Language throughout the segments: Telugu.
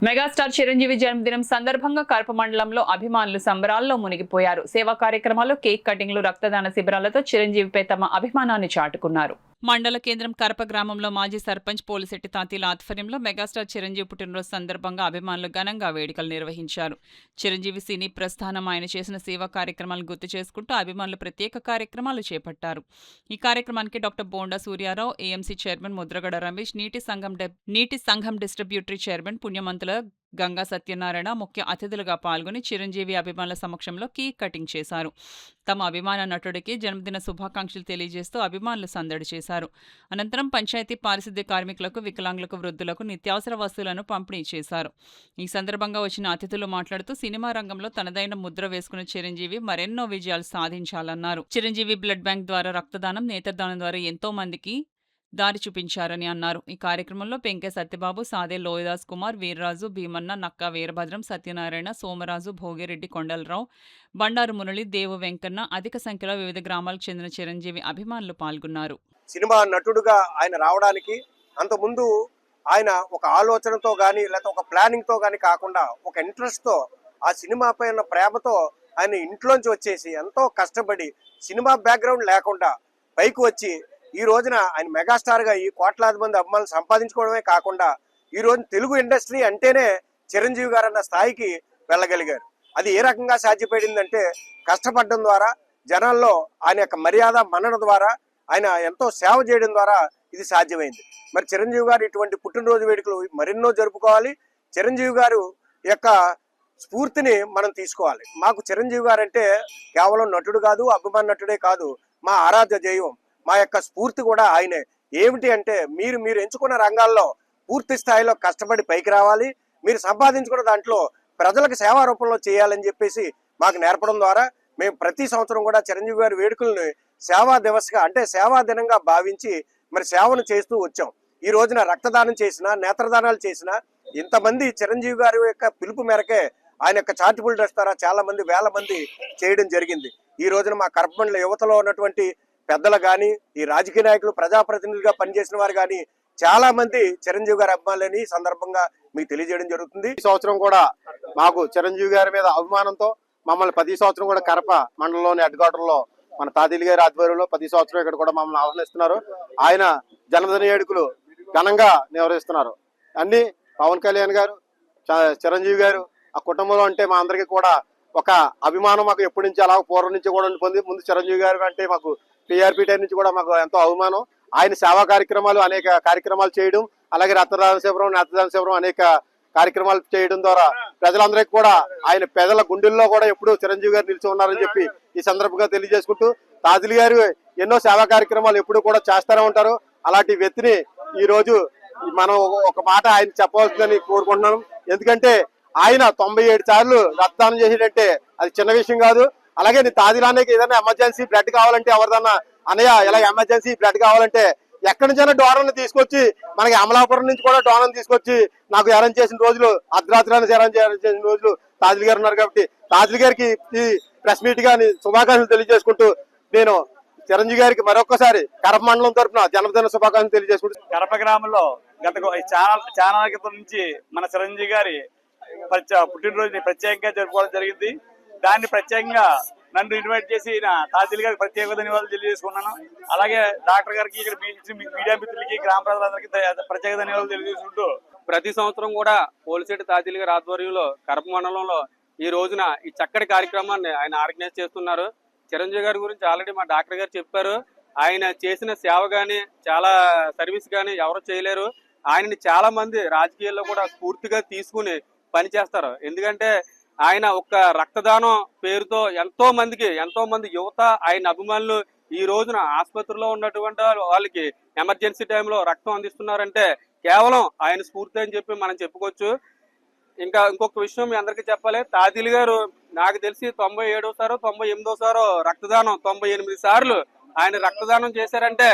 మెగాస్టార్ చిరంజీవి జన్మదినం సందర్భంగా కరప మండలంలో అభిమానులు సంబరాల్లో మునిగిపోయారు. సేవా కార్యక్రమాలు, కేక్ కటింగ్లు, రక్తదాన శిబిరాలతో చిరంజీవిపై తమ అభిమానాన్ని చాటుకున్నారు. మండల కేంద్రం కరప గ్రామంలో మాజీ సర్పంచ్ పోలిశెట్టి తాతీల ఆధ్వర్యంలో మెగాస్టార్ చిరంజీవి పుట్టినరోజు సందర్భంగా అభిమానులు ఘనంగా వేడుకలు నిర్వహించారు. చిరంజీవి సినీ ప్రస్థానం, ఆయన చేసిన సేవా కార్యక్రమాలను గుర్తు చేసుకుంటూ అభిమానులు ప్రత్యేక కార్యక్రమాలు చేపట్టారు. ఈ కార్యక్రమానికి doctor bonda Suryarao, AMC chairman Mudragada Ramesh, నీటి సంఘం డిస్ట్రిబ్యూటరీ చైర్మన్ పుణ్యమంతుల గంగా సత్యనారాయణ ముఖ్య అతిథులుగా పాల్గొని చిరంజీవి అభిమానుల సమక్షంలో కేక్ కటింగ్ చేశారు. తమ అభిమాన నటుడికి జన్మదిన శుభాకాంక్షలు తెలియజేస్తూ అభిమానులు సందడి చేశారు. అనంతరం పంచాయతీ పారిశుద్ధ్య కార్మికులకు, వికలాంగులకు, వృద్ధులకు నిత్యావసర వస్తువులను పంపిణీ చేశారు. ఈ సందర్భంగా వచ్చిన అతిథులు మాట్లాడుతూ సినిమా రంగంలో తనదైన ముద్ర వేసుకున్న చిరంజీవి మరెన్నో విజయాలు సాధించాలన్నారు. చిరంజీవి బ్లడ్ బ్యాంక్ ద్వారా రక్తదానం, నేత్రదానం ద్వారా ఎంతో మందికి దారి చూపించారని అన్నారు. ఈ కార్యక్రమంలో పెంకే సత్యబాబు, సాదే లోయదాస్ కుమార్, వీర్రాజు, భీమన్న, నక్కా వీరభద్రం, సత్యనారాయణ, సోమరాజు, భోగిరెడ్డి, కొండలరావు, బండారు మురళి, దేవు వెంకన్న, అధిక సంఖ్యలో వివిధ గ్రామాలకు చెందిన చిరంజీవి అభిమానులు పాల్గొన్నారు. సినిమా నటుడుగా ఆయన రావడానికి అంతకుముందు ఆయన ఒక ఆలోచనతో కానీ లేకపోతే ఒక ప్లానింగ్తో కానీ కాకుండా ఒక ఇంట్రెస్ట్తో ఆ సినిమా పైన ప్రేమతో ఆయన ఇంట్లోంచి వచ్చేసి ఎంతో కష్టపడి సినిమా బ్యాక్గ్రౌండ్ లేకుండా పైకి వచ్చి ఈ రోజున ఆయన మెగాస్టార్గా ఈ కోట్లాది మంది అభిమానులు సంపాదించుకోవడమే కాకుండా ఈ రోజు తెలుగు ఇండస్ట్రీ అంటేనే చిరంజీవి గారు అన్న స్థాయికి వెళ్ళగలిగారు. అది ఏ రకంగా సాధ్యపడిందంటే కష్టపడడం ద్వారా, జనాల్లో ఆయన యొక్క మర్యాద మన్నన ద్వారా, ఆయన ఎంతో సేవ చేయడం ద్వారా ఇది సాధ్యమైంది. మరి చిరంజీవి గారు ఇటువంటి పుట్టినరోజు వేడుకలు మరెన్నో జరుపుకోవాలి. చిరంజీవి గారు యొక్క స్ఫూర్తిని మనం తీసుకోవాలి. మాకు చిరంజీవి గారు అంటే కేవలం నటుడు కాదు, అభిమాన నటుడే కాదు, మా ఆరాధ్య దైవం, మా యొక్క స్ఫూర్తి కూడా ఆయనే. ఏమిటి అంటే మీరు ఎంచుకున్న రంగాల్లో పూర్తి స్థాయిలో కష్టపడి పైకి రావాలి, మీరు సంపాదించుకున్న దాంట్లో ప్రజలకు సేవా రూపంలో చేయాలని చెప్పేసి మాకు నేర్పడం ద్వారా మేము ప్రతి సంవత్సరం కూడా చిరంజీవి గారి వేడుకలను సేవా దివస్గా అంటే సేవా దినంగా భావించి మరి సేవను చేస్తూ వచ్చాం. ఈ రోజున రక్తదానం చేసినా, నేత్రదానాలు చేసినా ఇంతమంది చిరంజీవి గారి యొక్క పిలుపు మేరకే ఆయన యొక్క చారిటబుల్ ట్రస్ట్ ద్వారా చాలా మంది, వేల మంది చేయడం జరిగింది. ఈ రోజున మా కరపమండల యువతలో ఉన్నటువంటి పెద్దలు కానీ, ఈ రాజకీయ నాయకులు, ప్రజాప్రతినిధులుగా పనిచేసిన వారు కానీ చాలా మంది చిరంజీవి గారి అభిమానులని ఈ సందర్భంగా మీకు తెలియజేయడం జరుగుతుంది. ఈ సంవత్సరం కూడా మాకు చిరంజీవి గారి మీద అభిమానంతో మమ్మల్ని ప్రతి సంవత్సరం కూడా కరప మండలంలోని హెడ్ క్వార్టర్ లో మన తాతీలు గారి ఆధ్వర్యంలో ప్రతి సంవత్సరం ఇక్కడ కూడా మమ్మల్ని ఆహ్వానిస్తున్నారు. ఆయన జన్మదిన వేడుకలు ఘనంగా నిర్వహిస్తున్నారు. అన్ని పవన్ కళ్యాణ్ గారు, చిరంజీవి గారు ఆ కుటుంబంలో అంటే మా అందరికీ కూడా ఒక అభిమానం మాకు ఎప్పటి నుంచి అలా పూర్వం నుంచి కూడా పొంది. ముందు చిరంజీవి గారు అంటే మాకు టీఆర్పీ టైం నుంచి కూడా మాకు ఎంతో అభిమానం. ఆయన సేవా కార్యక్రమాలు అనేక కార్యక్రమాలు చేయడం, అలాగే రక్తదాన శిబిరం, నేత్రదాన శిబిరం అనేక కార్యక్రమాలు చేయడం ద్వారా ప్రజలందరికీ కూడా ఆయన పేదల గుండెల్లో కూడా ఎప్పుడూ చిరంజీవి గారు నిలిచి ఉన్నారని చెప్పి ఈ సందర్భంగా తెలియజేసుకుంటూ, తాతీలు గారు ఎన్నో సేవా కార్యక్రమాలు ఎప్పుడు కూడా చేస్తూనే ఉంటారు. అలాంటి వ్యక్తిని ఈ రోజు మనం ఒక మాట ఆయన చెప్పవలసిందని కోరుకుంటున్నాం. ఎందుకంటే ఆయన 97 సార్లు రక్తదానం చేసేటంటే అది చిన్న విషయం కాదు. అలాగే తాదిలానికి ఏదైనా ఎమర్జెన్సీ బ్లడ్ కావాలంటే ఎవరిదన్నా అన్నయ్య ఇలా ఎమర్జెన్సీ బ్లడ్ కావాలంటే ఎక్కడి నుంచైనా డోనర్ని తీసుకొచ్చి, మనకి అమలాపురం నుంచి కూడా డోనర్ని తీసుకొచ్చి నాకు అరేంజ్ చేసిన రోజులు, అర్ధరాత్రి అరేంజ్ చేసిన రోజులు తాజులు గారు ఉన్నారు. కాబట్టి తాజులు గారికి ఈ ప్రెస్ మీట్ గా శుభాకాంక్షలు తెలియజేసుకుంటూ నేను చిరంజీవి గారికి మరొకసారి కరప మండలం తరఫున జన్మదిన శుభాకాంక్షలు తెలియజేసుకుంటూ, కరప గ్రామంలో గత చాలా క్రితం నుంచి మన చిరంజీవి గారి పుట్టినరోజుని ప్రత్యేకంగా జరుపుకోవడం జరిగింది. దాన్ని ప్రత్యేకంగా నన్ను ఇన్వైట్ చేసి తాతీలు గారికి ప్రత్యేక ధన్యవాదాలు తెలియజేసుకున్నాను. అలాగే డాక్టర్ గారికి, ఇక్కడ మీడియా మిత్రులకి, గ్రామ ప్రజలందరికీ ప్రత్యేక ధన్యవాదాలు తెలియజేసుకుంటూ, ప్రతి సంవత్సరం కూడా పోలిశెట్టి తాతీలు గారి ఆధ్వర్యంలో కరప మండలంలో ఈ రోజున ఈ చక్కటి కార్యక్రమాన్ని ఆయన ఆర్గనైజ్ చేస్తున్నారు. చిరంజీవి గారి గురించి ఆల్రెడీ మా డాక్టర్ గారు చెప్పారు. ఆయన చేసిన సేవ గాని, చాలా సర్వీస్ గాని ఎవరు చేయలేరు. ఆయనని చాలా మంది రాజకీయాల్లో కూడా స్ఫూర్తిగా తీసుకుని పనిచేస్తారు. ఎందుకంటే ఆయన ఒక్క రక్తదానం పేరుతో ఎంతో మంది యువత, ఆయన అభిమానులు ఈ రోజున ఆసుపత్రిలో ఉన్నటువంటి వాళ్ళకి ఎమర్జెన్సీ టైంలో రక్తం అందిస్తున్నారంటే కేవలం ఆయన స్ఫూర్తి అని చెప్పి మనం చెప్పుకోవచ్చు. ఇంకొక విషయం మీ అందరికీ చెప్పాలి. తాతీలు గారు నాకు తెలిసి 97వ సారో 98వ సారో రక్తదానం 98 సార్లు ఆయన రక్తదానం చేశారంటే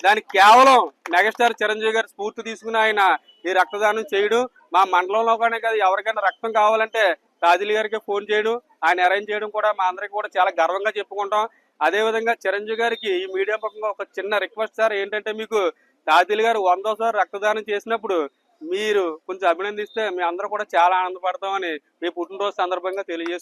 దానికి కేవలం మెగాస్టార్ చిరంజీవి గారి స్ఫూర్తి తీసుకుని ఆయన ఈ రక్తదానం చేయడం. మా మండలంలో కానీ కాదు, ఎవరికైనా రక్తం కావాలంటే తాతీలు గారికి ఫోన్ చేయడం, ఆయన అరేంజ్ చేయడం కూడా మా అందరికీ కూడా చాలా గర్వంగా చెప్పుకుంటాం. అదేవిధంగా చిరంజీవి గారికి ఈ మీడియా పరంగా ఒక చిన్న రిక్వెస్ట్ సార్, ఏంటంటే మీకు తాతీలు గారు 100వ సారి రక్తదానం చేసినప్పుడు మీరు కొంచెం అభినందిస్తే మీ అందరూ కూడా చాలా ఆనందపడతామని మీ పుట్టినరోజు సందర్భంగా తెలియజేస్తున్నాను.